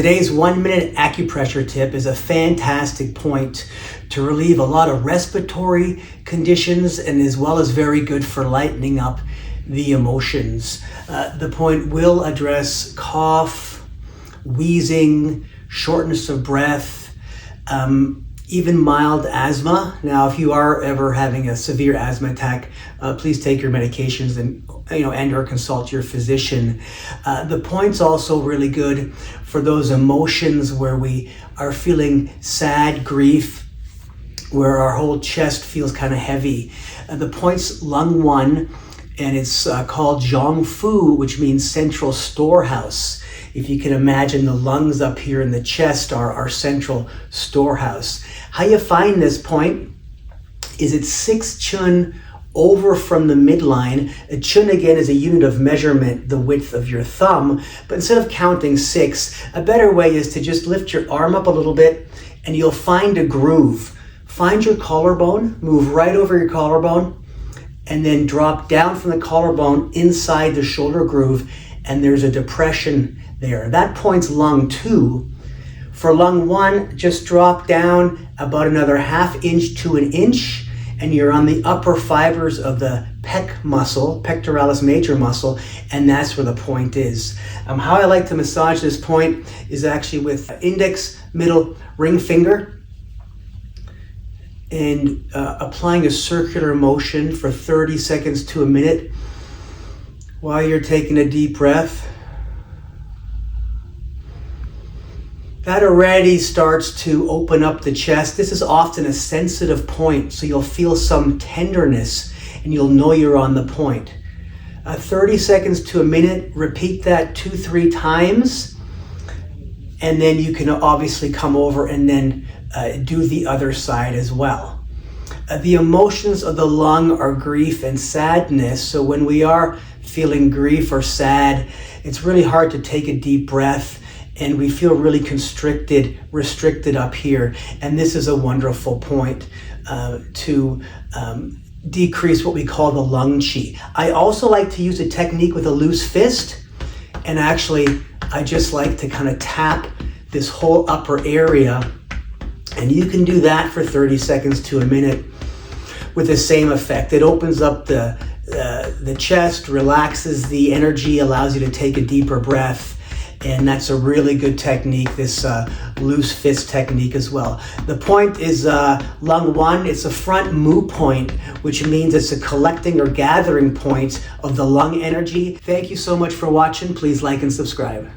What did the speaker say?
Today's 1-minute acupressure tip is a fantastic point to relieve a lot of respiratory conditions and as well as very good for lightening up the emotions. The point will address cough, wheezing, shortness of breath, even mild asthma. Now, if you are ever having a severe asthma attack, please take your medications and or consult your physician. The point's also really good for those emotions where we are feeling sad, grief, where our whole chest feels kind of heavy. The point's lung 1, and it's called Zhong Fu, which means central storehouse. If you can imagine, the lungs up here in the chest are our central storehouse. How you find this point is it's 6 chun over from the midline. A chun, again, is a unit of measurement, the width of your thumb, but instead of counting 6, a better way is to just lift your arm up a little bit and you'll find a groove. Find your collarbone, move right over your collarbone, and then drop down from the collarbone inside the shoulder groove, and there's a depression there. That point's lung 2. For lung 1, just drop down about another 1/2 inch to 1 inch, and you're on the upper fibers of the pec muscle, pectoralis major muscle, and that's where the point is. How I like to massage this point is actually with index, middle, ring finger, and applying a circular motion for 30 seconds to a minute while you're taking a deep breath. That already starts to open up the chest. This is often a sensitive point, so you'll feel some tenderness and you'll know you're on the point. 30 seconds to a minute, repeat that 2-3 times, and then you can obviously come over and then do the other side as well. The emotions of the lung are grief and sadness, so when we are feeling grief or sad, it's really hard to take a deep breath, and we feel really restricted up here. And this is a wonderful point to decrease what we call the lung qi. I also like to use a technique with a loose fist, and actually I just like to kind of tap this whole upper area, and you can do that for 30 seconds to a minute with the same effect. It opens up the chest, relaxes the energy, allows you to take a deeper breath. And that's a really good technique, this loose fist technique as well. The point is lung 1. It's a front mu point, which means it's a collecting or gathering point of the lung energy. Thank you so much for watching. Please like and subscribe.